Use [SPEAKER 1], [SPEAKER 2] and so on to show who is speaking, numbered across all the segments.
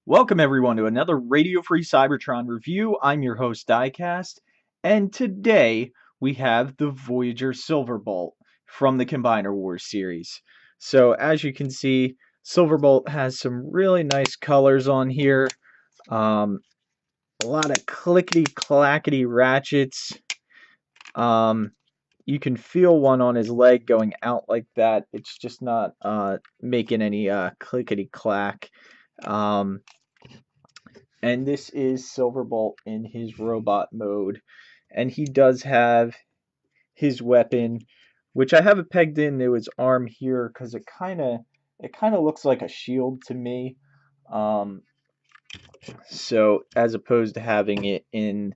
[SPEAKER 1] Welcome everyone to another Radio Free Cybertron review. I'm your host Diecast, and today we have the Voyager Silverbolt from the Combiner Wars series. So as you can see, Silverbolt has some really nice colors on here. A lot of clickety clackety ratchets. You can feel one on his leg going out like that. It's just not making any clickety clack. And this is Silverbolt in his robot mode. And he does have his weapon, which I have it pegged into his arm here because it kind of looks like a shield to me. Um, so as opposed to having it in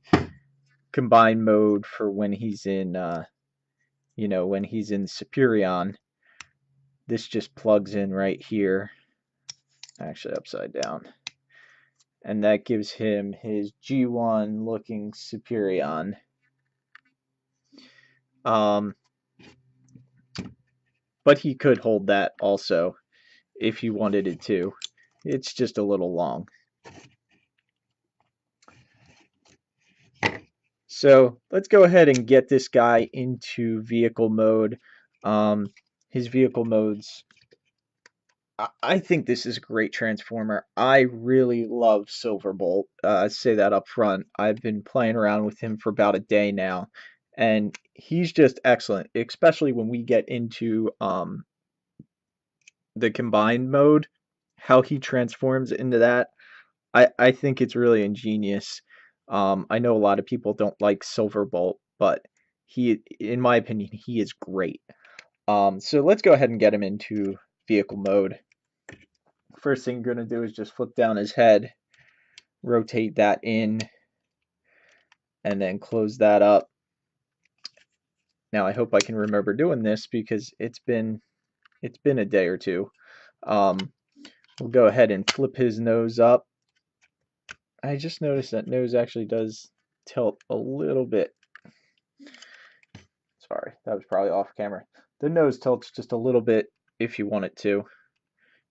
[SPEAKER 1] combined mode for when he's in when he's in Superion, this just plugs in right here. Actually upside down. And that gives him his G1 looking Superion. But he could hold that also if he wanted it to. It's just a little long. So let's go ahead and get this guy into vehicle mode. His vehicle modes, I think this is a great transformer. I really love Silverbolt. I say that up front. I've been playing around with him for about a day now, and he's just excellent, especially when we get into the combined mode. How he transforms into that, I think it's really ingenious. I know a lot of people don't like Silverbolt, but in my opinion, he is great. So let's go ahead and get him into vehicle mode. First thing you're going to do is just flip down his head, rotate that in, and then close that up. Now I hope I can remember doing this because it's been a day or two. We'll go ahead and flip his nose up. I just noticed that nose actually does tilt a little bit. Sorry, that was probably off camera. The nose tilts just a little bit if you want it to.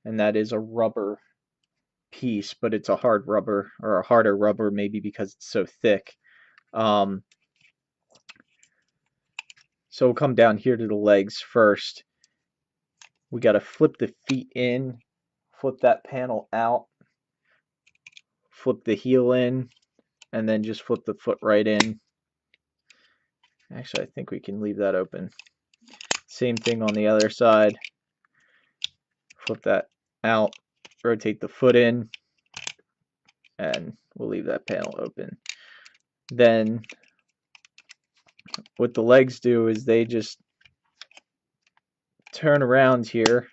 [SPEAKER 1] And that is a rubber piece, but it's a hard rubber, or a harder rubber maybe because it's so thick. So we'll come down here to the legs first. We got to flip the feet in, flip that panel out, flip the heel in, and then just flip the foot right in. Actually, I think we can leave that open. Same thing on the other side. Flip that out, rotate the foot in, and we'll leave that panel open. Then what the legs do is they just turn around here,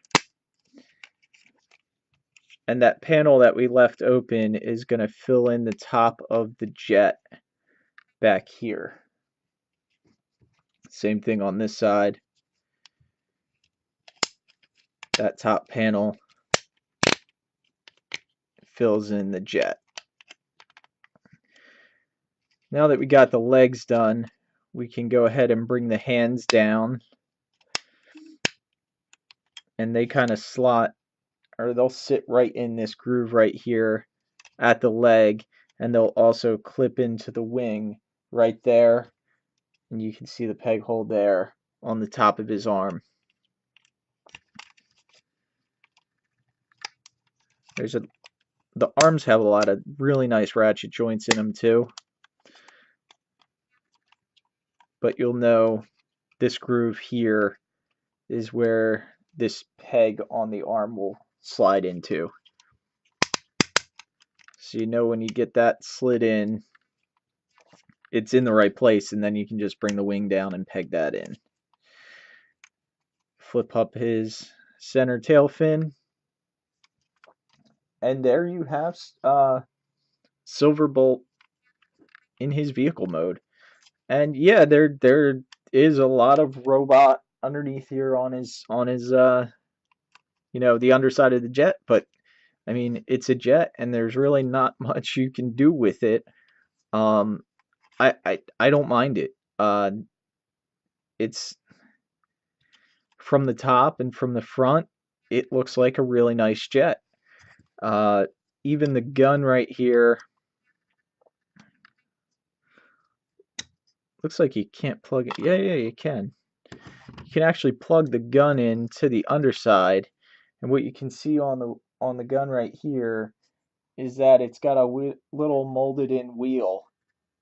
[SPEAKER 1] and that panel that we left open is going to fill in the top of the jet back here. Same thing on this side. That top panel fills in the jet. Now that we got the legs done, we can go ahead and bring the hands down, and they kind of slot, or they'll sit right in this groove right here at the leg, and they'll also clip into the wing right there, and you can see the peg hole there on the top of his arm. The arms have a lot of really nice ratchet joints in them too, but you'll know this groove here is where this peg on the arm will slide into. So you know when you get that slid in, it's in the right place, and then you can just bring the wing down and peg that in. Flip up his center tail fin, and there you have Silverbolt in his vehicle mode. And yeah, there is a lot of robot underneath here on his the underside of the jet, but I mean, it's a jet and there's really not much you can do with it. I don't mind it. It's from the top and from the front, it looks like a really nice jet. even the gun right here, looks like you can't plug it. Yeah, you can. You can actually plug the gun in to the underside, and what you can see on the gun right here is that it's got a little molded in wheel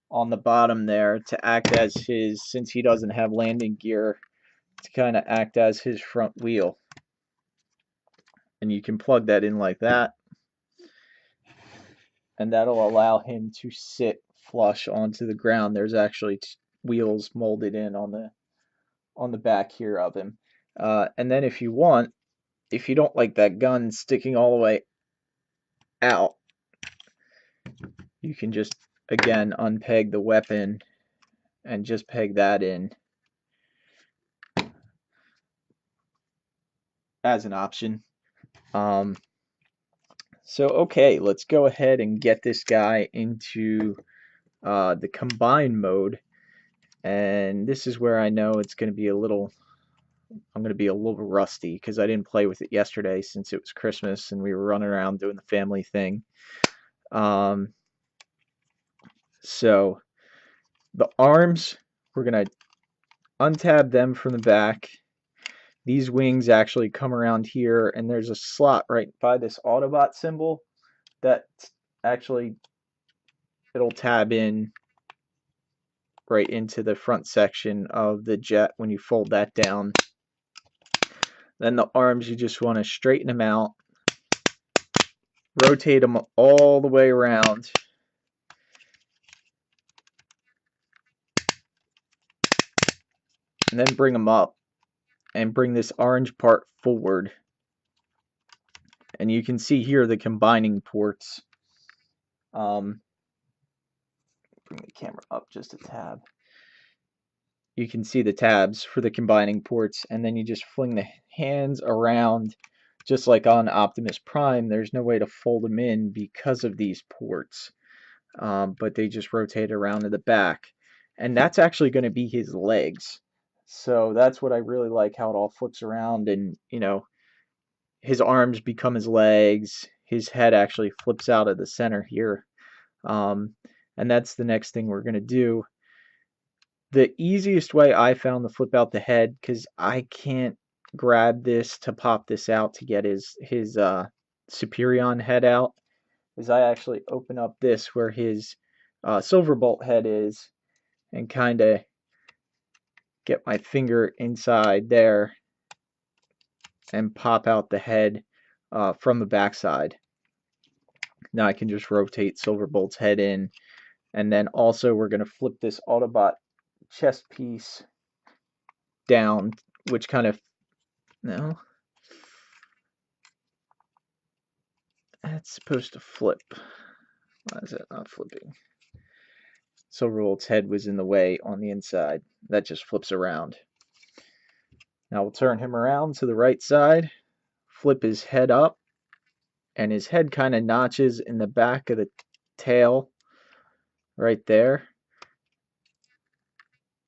[SPEAKER 1] on the bottom there to act as his, since he doesn't have landing gear, to kind of act as his front wheel. And you can plug that in like that, and that'll allow him to sit flush onto the ground. There's actually wheels molded in on the back here of him. And then if you want, if you don't like that gun sticking all the way out, you can just again unpeg the weapon and just peg that in as an option. So okay, let's go ahead and get this guy into the combine mode, and this is where I know it's going to be I'm going to be a little rusty because I didn't play with it yesterday since it was Christmas and we were running around doing the family thing. So the arms, we're going to untab them from the back. These wings actually come around here, and there's a slot right by this Autobot symbol that actually it'll tab in right into the front section of the jet when you fold that down. Then the arms, you just want to straighten them out, rotate them all the way around, and then bring them up and bring this orange part forward. And you can see here the combining ports. Bring the camera up just a tab. You can see the tabs for the combining ports, and then you just fling the hands around just like on Optimus Prime. There's no way to fold them in because of these ports, but they just rotate around to the back, and that's actually going to be his legs. So that's what I really like, how it all flips around, and you know, his arms become his legs, his head actually flips out of the center here, and that's the next thing we're going to do. The easiest way I found to flip out the head, because I can't grab this to pop this out to get his Superion head out, is I actually open up this where his Silverbolt head is, and kind of get my finger inside there and pop out the head from the backside. Now I can just rotate Silverbolt's head in, and then also we're going to flip this Autobot chest piece down, which kind of, no, that's supposed to flip. Why is that not flipping? Silverbolt's head was in the way on the inside. That just flips around. Now we'll turn him around to the right side, flip his head up, and his head kind of notches in the back of the tail right there.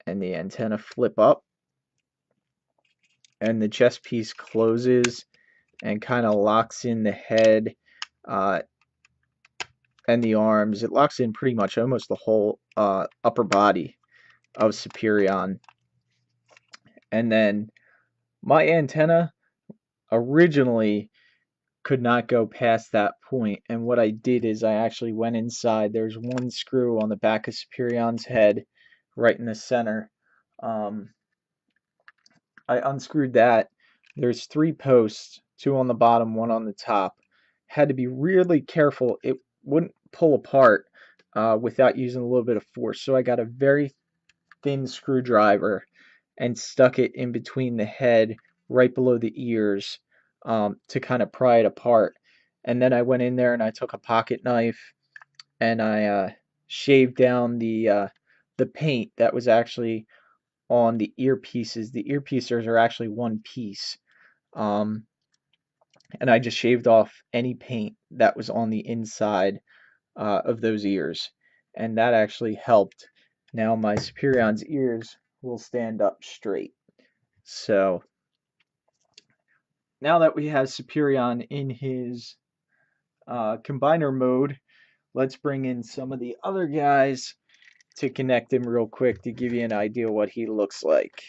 [SPEAKER 1] And the antenna flip up, and the chest piece closes and kind of locks in the head and the arms. It locks in pretty much almost the whole upper body of Superion. And then my antenna originally could not go past that point, and what I did is I actually went inside. There's one screw on the back of Superion's head right in the center. I unscrewed that. There's 3 posts, 2 on the bottom, 1 on the top. Had to be really careful it wouldn't pull apart without using a little bit of force. So I got a very thin screwdriver and stuck it in between the head, right below the ears, to kind of pry it apart. And then I went in there and I took a pocket knife and I shaved down the paint that was actually on the earpieces. The earpieces are actually one piece. And I just shaved off any paint that was on the inside of those ears. And that actually helped. Now my Superion's ears will stand up straight. So now that we have Superion in his combiner mode, let's bring in some of the other guys to connect him real quick to give you an idea what he looks like.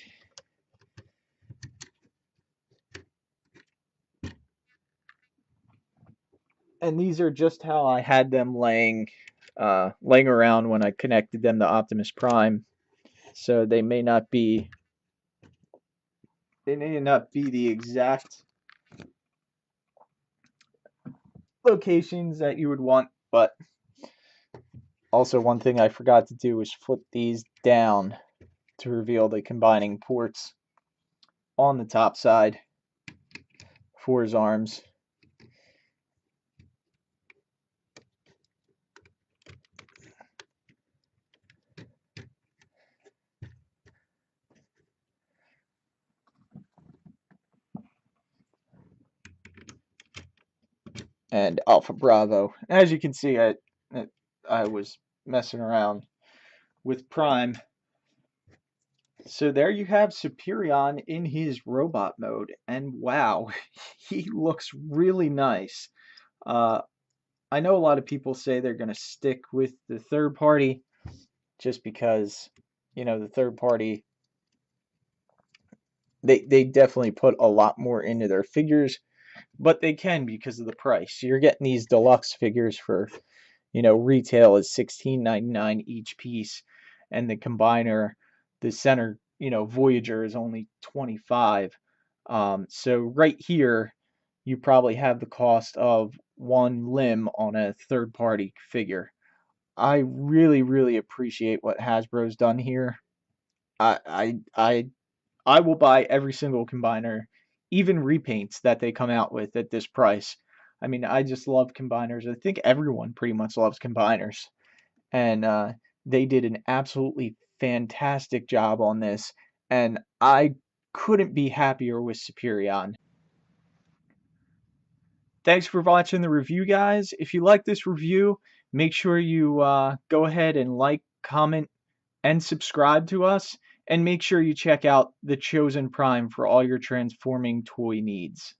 [SPEAKER 1] And these are just how I had them laying around when I connected them to Optimus Prime. So they may not be the exact locations that you would want, but also one thing I forgot to do was flip these down to reveal the combining ports on the top side for his arms. And Alpha Bravo. As you can see, I was messing around with Prime. So there you have Superion in his robot mode, and wow, he looks really nice. I know a lot of people say they're going to stick with the third party just because, the third party, they definitely put a lot more into their figures, but they can because of the price. You're getting these deluxe figures for, retail is $16.99 each piece, and the combiner, the center, Voyager is only $25. So right here, you probably have the cost of one limb on a third-party figure. I really, really appreciate what Hasbro's done here. I will buy every single combiner, even repaints that they come out with at this price. I mean, I just love combiners. I think everyone pretty much loves combiners. And they did an absolutely fantastic job on this. And I couldn't be happier with Superion. Thanks for watching the review, guys. If you like this review, make sure you go ahead and like, comment, and subscribe to us. And make sure you check out the Chosen Prime for all your transforming toy needs.